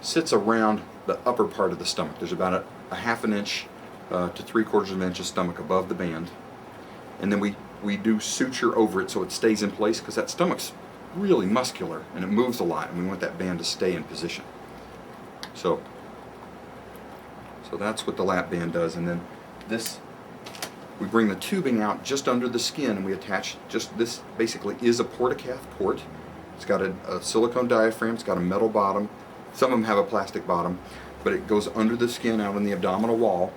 sits around the upper part of the stomach. There's about a half an inch to 3/4 of an inch of stomach above the band. And then we do suture over it so it stays in place, because that stomach's really muscular and it moves a lot, and we want that band to stay in position. So that's what the lap band does. And then this, we bring the tubing out just under the skin, and we attach this basically is a portacath port. It's got a silicone diaphragm, it's got a metal bottom. Some of them have a plastic bottom, but it goes under the skin out on the abdominal wall.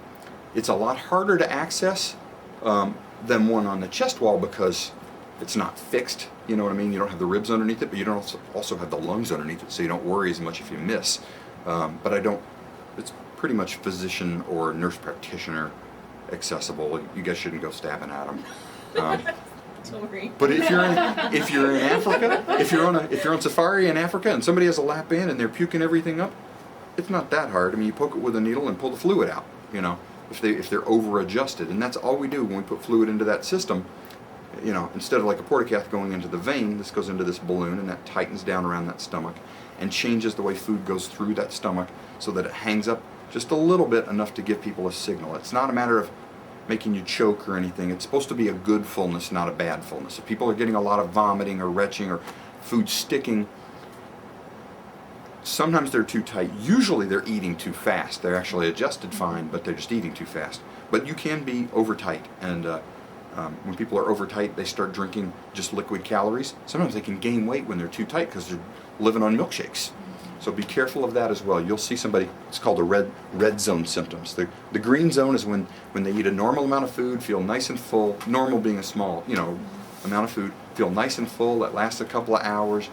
It's a lot harder to access than one on the chest wall, because it's not fixed, you know what I mean? You don't have the ribs underneath it, but you don't also have the lungs underneath it, so you don't worry as much if you miss. But it's pretty much physician or nurse practitioner accessible. You guys shouldn't go stabbing at them. Don't worry. But if you're in Africa, if you're on safari in Africa and somebody has a lap band and they're puking everything up, it's not that hard. I mean, you poke it with a needle and pull the fluid out, you know, if they're over adjusted. And that's all we do when we put fluid into that system. You know, instead of like a portacath going into the vein, this goes into this balloon, and that tightens down around that stomach and changes the way food goes through that stomach so that it hangs up just a little bit, enough to give people a signal. It's not a matter of making you choke or anything. It's supposed to be a good fullness, not a bad fullness. If people are getting a lot of vomiting or retching or food sticking, sometimes they're too tight. Usually they're eating too fast. They're actually adjusted fine, but they're just eating too fast. But you can be over tight, and when people are over tight, they start drinking just liquid calories. Sometimes they can gain weight when they're too tight because they're living on milkshakes. So be careful of that as well. You'll see somebody, it's called the red zone symptoms. The green zone is when they eat a normal amount of food, feel nice and full, normal being a small, you know, amount of food, feel nice and full, that lasts a couple of hours,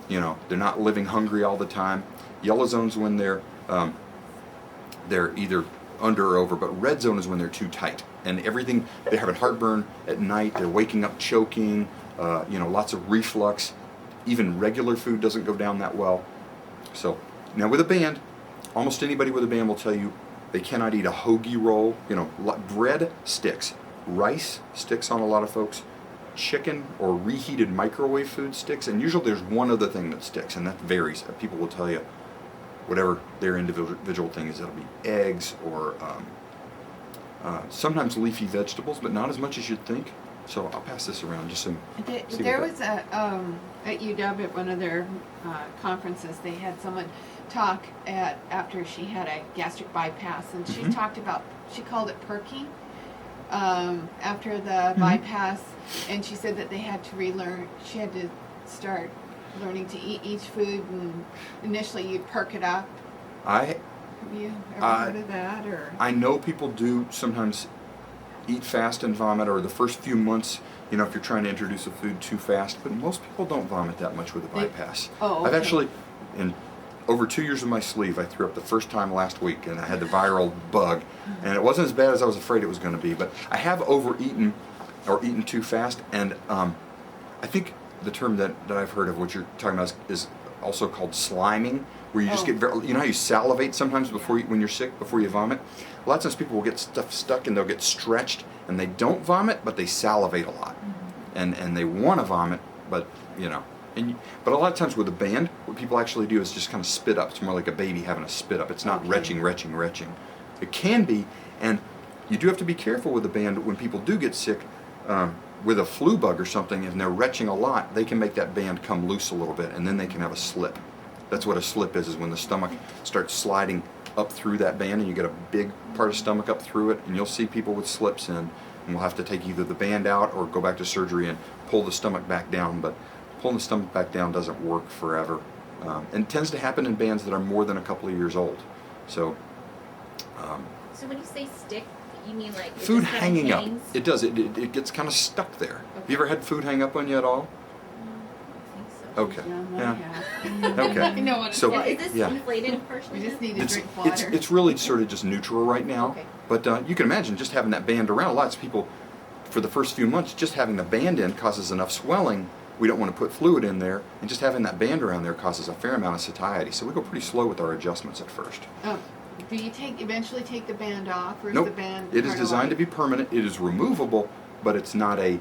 you know, they're not living hungry all the time. Yellow zone's when they're either under or over, but red zone is when they're too tight. And everything, they're having heartburn at night, they're waking up choking, you know, lots of reflux. Even regular food doesn't go down that well. So, now with a band, almost anybody with a band will tell you they cannot eat a hoagie roll. You know, bread sticks, rice sticks on a lot of folks, chicken or reheated microwave food sticks, and usually there's one other thing that sticks, and that varies. People will tell you whatever their individual thing is. It'll be eggs or sometimes leafy vegetables, but not as much as you'd think. So I'll pass this around just so. There was at UW at one of their conferences, they had someone talk after she had a gastric bypass, and she talked about, she called it perking after the bypass, and she said that they had to relearn. She had to start learning to eat each food, and initially you'd perk it up. Have you ever heard of that? Or I know people do sometimes eat fast and vomit, or the first few months, you know, if you're trying to introduce a food too fast, but most people don't vomit that much with a bypass. Oh, okay. I've actually, in over 2 years of my sleeve, I threw up the first time last week, and I had the viral bug, and it wasn't as bad as I was afraid it was going to be, but I have overeaten or eaten too fast, and I think the term that I've heard of, what you're talking about, is also called sliming, where you just get very, you know how you salivate sometimes when you're sick, before you vomit? A lot of times people will get stuff stuck and they'll get stretched, and they don't vomit, but they salivate a lot. And they want to vomit, but, you know. But a lot of times with a band, what people actually do is just kind of spit up. It's more like a baby having a spit up. It's not retching. It can be, and you do have to be careful with a band when people do get sick with a flu bug or something, and they're retching a lot, they can make that band come loose a little bit, and then they can have a slip. That's what a slip is when the stomach starts sliding up through that band, and you get a big part of stomach up through it, and you'll see people with slips in, and we'll have to take either the band out or go back to surgery and pull the stomach back down. But pulling the stomach back down doesn't work forever, and it tends to happen in bands that are more than a couple of years old. So when you say stick, you mean like it food just kinda hanging up? hangs? It does. It gets kind of stuck there. Have you ever had food hang up on you at all? I think so. Okay. Yeah. Okay. I know what it's So- like. Is this Yeah. inflated partially? We just need to It's, drink water. it's really sort of just neutral right now. Okay. But you can imagine just having that band around. Lots of people, for the first few months, just having the band in causes enough swelling. We don't want to put fluid in there, and just having that band around there causes a fair amount of satiety. So we go pretty slow with our adjustments at first. Do you eventually take the band off, or is Nope. the band It is part of designed to life? be permanent. It is removable, but it's not a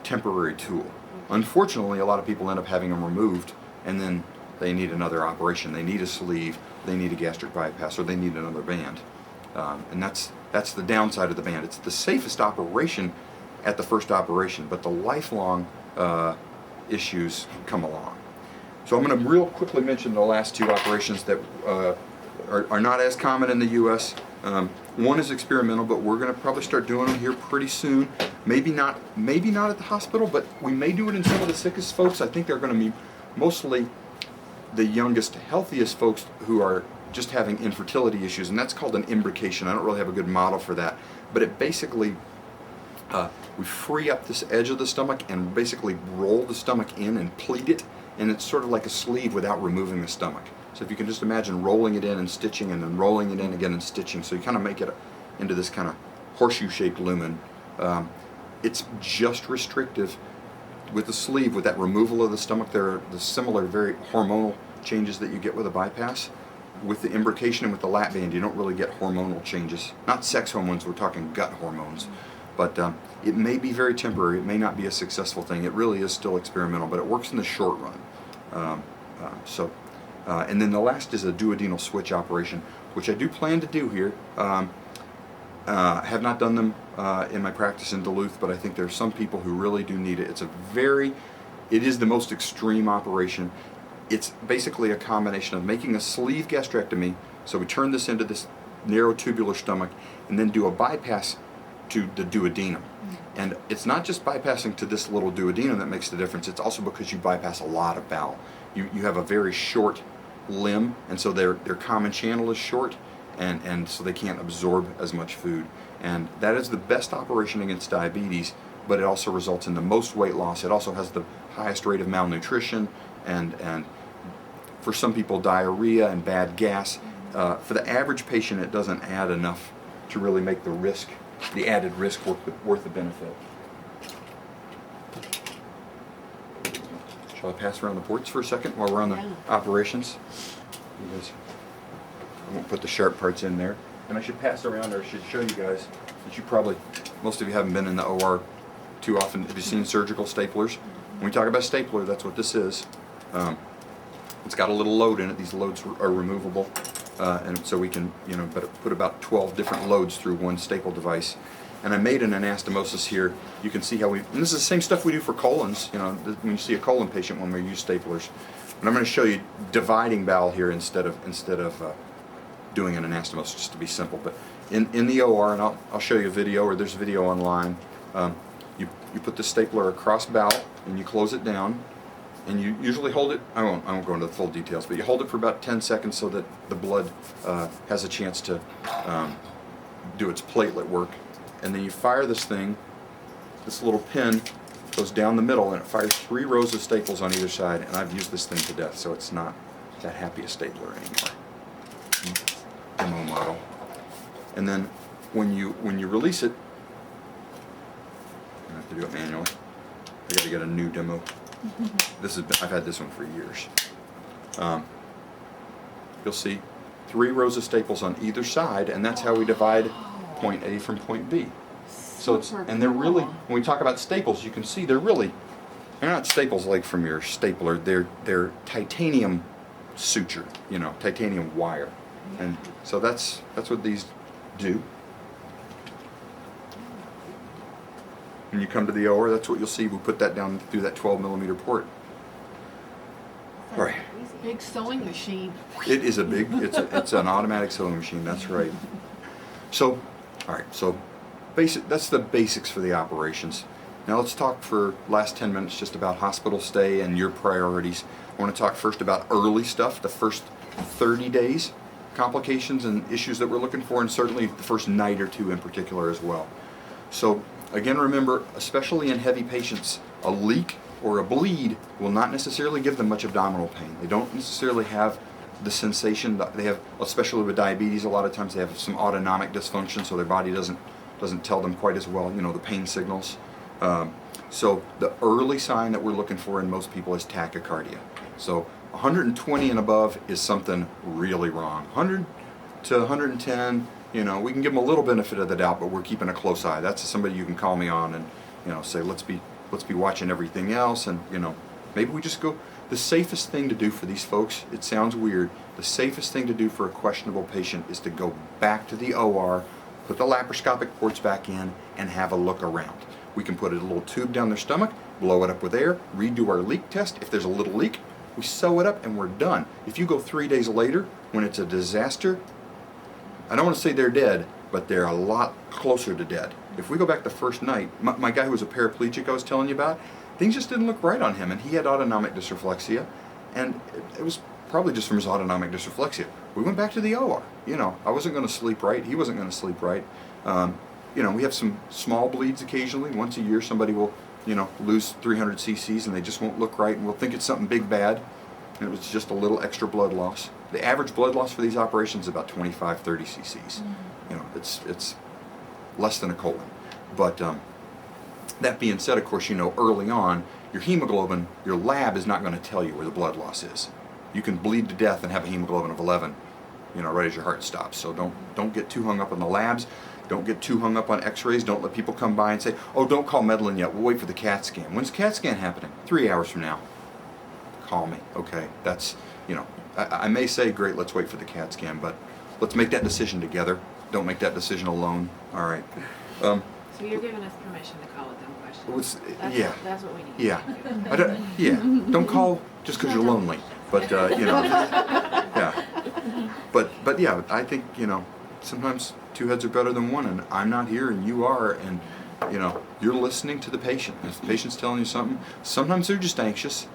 temporary tool. Unfortunately, a lot of people end up having them removed, and then they need another operation. They need a sleeve, they need a gastric bypass, or they need another band. And that's the downside of the band. It's the safest operation at the first operation, but the lifelong issues come along. So I'm going to real quickly mention the last two operations that are not as common in the U.S. One is experimental, but we're going to probably start doing them here pretty soon. Maybe not at the hospital, but we may do it in some of the sickest folks. I think they're going to be mostly the youngest, healthiest folks who are just having infertility issues, and that's called an imbrication. I don't really have a good model for that, but it basically we free up this edge of the stomach and basically roll the stomach in and pleat it, and it's sort of like a sleeve without removing the stomach. So if you can just imagine rolling it in and stitching and then rolling it in again and stitching, so you kind of make it into this kind of horseshoe-shaped lumen. It's just restrictive with the sleeve, with that removal of the stomach. There are the similar, very hormonal changes that you get with a bypass. With the imbrication and with the lap band, you don't really get hormonal changes. Not sex hormones, we're talking gut hormones. But it may be very temporary. It may not be a successful thing. It really is still experimental, but it works in the short run. And then the last is a duodenal switch operation, which I do plan to do here. Have not done them in my practice in Duluth, but I think there are some people who really do need it. It is the most extreme operation. It's basically a combination of making a sleeve gastrectomy, so we turn this into this narrow tubular stomach, and then do a bypass to the duodenum. And it's not just bypassing to this little duodenum that makes the difference, it's also because you bypass a lot of bowel. You have a very short limb, and so their common channel is short, and so they can't absorb as much food. And that is the best operation against diabetes, but it also results in the most weight loss. It also has the highest rate of malnutrition, and for some people, diarrhea and bad gas. For the average patient, it doesn't add enough to really make the added risk worth the benefit. Shall I pass around the ports for a second while we're on the operations? I won't put the sharp parts in there. And I should pass around, or I should show you guys that most of you haven't been in the OR too often. Have you seen surgical staplers? When we talk about stapler, that's what this is. It's got a little load in it. These loads are removable, and so we can, put about 12 different loads through one staple device. And I made an anastomosis here. You can see how and this is the same stuff we do for colons. When you see a colon patient when we use staplers. But I'm going to show you dividing bowel here instead of doing an anastomosis, just to be simple. But in the OR, and I'll show you a video, or there's a video online. You put the stapler across bowel and you close it down. And you usually hold it, I won't go into the full details, but you hold it for about 10 seconds so that the blood has a chance to do its platelet work. And then you fire this thing, this little pin goes down the middle, and it fires 3 rows of staples on either side, and I've used this thing to death, so it's not that happy a stapler anymore. Demo model. And then when you release it, I have to do it manually. I got to get a new demo. I've had this one for years. You'll see 3 rows of staples on either side, and that's how we divide point A from point B. So they're really, when we talk about staples, you can see they're not staples like from your stapler. They're titanium suture, titanium wire, and so that's what these do. When you come to the OR, that's what you'll see. We put that down through that 12mm port. All right. Big sewing machine. It is it's an automatic sewing machine, that's right. So, all right, so that's the basics for the operations. Now let's talk for last 10 minutes just about hospital stay and your priorities. I want to talk first about early stuff, the first 30 days, complications and issues that we're looking for, and certainly the first night or two in particular as well. So, again, remember, especially in heavy patients, a leak or a bleed will not necessarily give them much abdominal pain. They don't necessarily have the sensation that they have, especially with diabetes. A lot of times they have some autonomic dysfunction, so their body doesn't tell them quite as well, the pain signals. So the early sign that we're looking for in most people is tachycardia. So 120 and above is something really wrong. 100 to 110, we can give them a little benefit of the doubt, but we're keeping a close eye. That's somebody you can call me on and, say, let's be watching everything else, and, maybe we just go The safest thing to do for these folks, it sounds weird, the safest thing to do for a questionable patient is to go back to the OR, put the laparoscopic ports back in, and have a look around. We can put a little tube down their stomach, blow it up with air, redo our leak test. If there's a little leak, we sew it up and we're done. If you go 3 days later, when it's a disaster, I don't want to say they're dead, but they're a lot closer to dead. If we go back the first night, my guy who was a paraplegic I was telling you about, things just didn't look right on him, and he had autonomic dysreflexia, and it was probably just from his autonomic dysreflexia. We went back to the OR. You know, I wasn't going to sleep right. He wasn't going to sleep right. You know, we have some small bleeds occasionally. Once a year, somebody will, you know, lose 300 cc's, and they just won't look right, and we'll think it's something big bad, and it was just a little extra blood loss. The average blood loss for these operations is about 25, 30 cc's. You know, it's less than a colon. But that being said, of course, you know, early on, your hemoglobin, your lab is not going to tell you where the blood loss is. You can bleed to death and have a hemoglobin of 11, you know, right as your heart stops. So don't get too hung up on the labs. Don't get too hung up on x-rays. Don't let people come by and say, oh, don't call Medlin yet. We'll wait for the CAT scan. When's the CAT scan happening? 3 hours from now. Call me. Okay, that's, you know, I may say, great, let's wait for the CAT scan, but let's make that decision together. Don't make that decision alone. All right. So you're giving us permission to call with them questions. Yeah. That's what we need. Yeah. Don't call just because you're lonely. But you know, yeah. But yeah, I think, you know, sometimes two heads are better than one, and I'm not here and you are, and you know, you're listening to the patient. If the patient's telling you something, sometimes they're just anxious.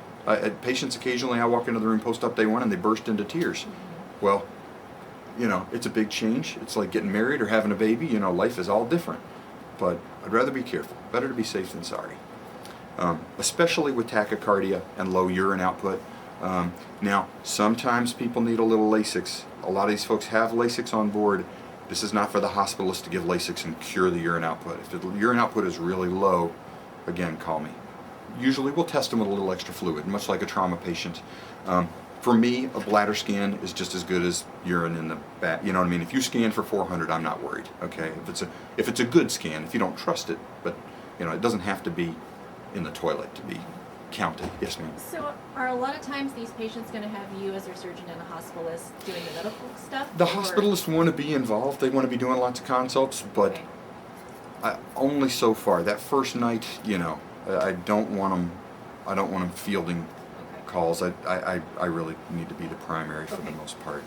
Patients occasionally, I walk into the room post-op day one and they burst into tears. Well, you know, it's a big change. It's like getting married or having a baby. You know, life is all different. But I'd rather be careful. Better to be safe than sorry. Especially with tachycardia and low urine output. Now, sometimes people need a little Lasix. A lot of these folks have Lasix on board. This is not for the hospitalist to give Lasix and cure the urine output. If the urine output is really low, again, call me. Usually we'll test them with a little extra fluid, much like a trauma patient. For me, a bladder scan is just as good as urine in the back. You know what I mean? If you scan for 400, I'm not worried. Okay, if it's a good scan, if you don't trust it, but you know, it doesn't have to be in the toilet to be counted. Yes, ma'am. So are a lot of times these patients going to have you as their surgeon and a hospitalist doing the medical stuff? The hospitalists want to be involved. They want to be doing lots of consults, but Okay. only so far. That first night, you know, I don't want them fielding calls. I really need to be the primary for the most part,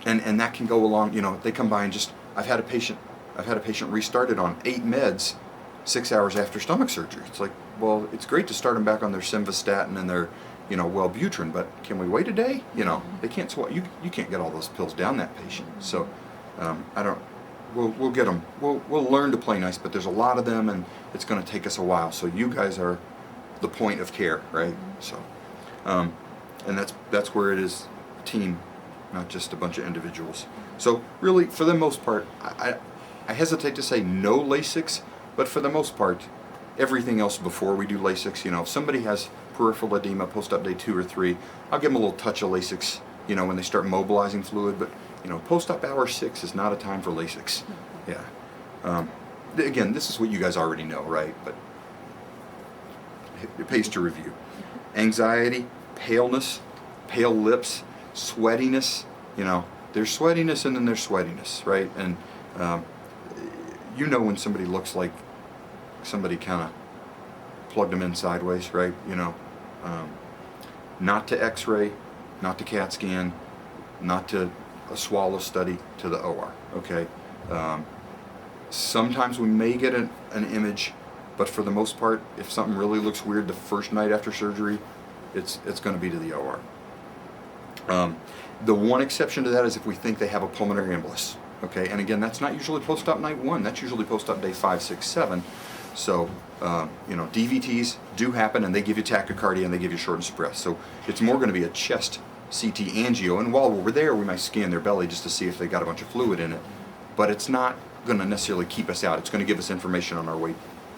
and that can go along. You know, they come by and just I've had a patient restarted on 8 meds 6 hours after stomach surgery. It's like, well, it's great to start them back on their simvastatin and their, you know, Wellbutrin, but can we wait a day? You know, they can't swallow. You can't get all those pills down that patient. So I don't. We'll get them. We'll learn to play nice, but there's a lot of them, and it's going to take us a while. So you guys are the point of care, right? So, and that's where it is a team, not just a bunch of individuals. So really, for the most part, I hesitate to say no Lasix, but for the most part, everything else before we do Lasix. You know, if somebody has peripheral edema post-op day 2 or 3, I'll give them a little touch of Lasix. You know, when they start mobilizing fluid, but you know, post-op hour 6 is not a time for Lasix. Yeah. Again, this is what you guys already know, right? But it pays to review. Anxiety, paleness, pale lips, sweatiness. You know, there's sweatiness and then there's sweatiness, right? And you know when somebody looks like somebody kind of plugged them in sideways, right? You know, not to X-ray, not to CAT scan, not to a swallow study, to the OR. Okay. Sometimes we may get an image, but for the most part, if something really looks weird the first night after surgery, it's going to be to the OR. The one exception to that is if we think they have a pulmonary embolus. Okay, and again, that's not usually post-op night 1. That's usually post-op day 5, 6, 7. So, you know, DVTs do happen, and they give you tachycardia, and they give you shortness of breath. So it's more going to be a chest CT angio, and while we're there, we might scan their belly just to see if they got a bunch of fluid in it. But it's not going to necessarily keep us out. It's going to give us information on our way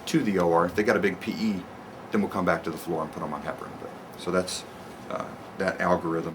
to the OR. If they got a big PE, then we'll come back to the floor and put them on heparin. So that's that algorithm.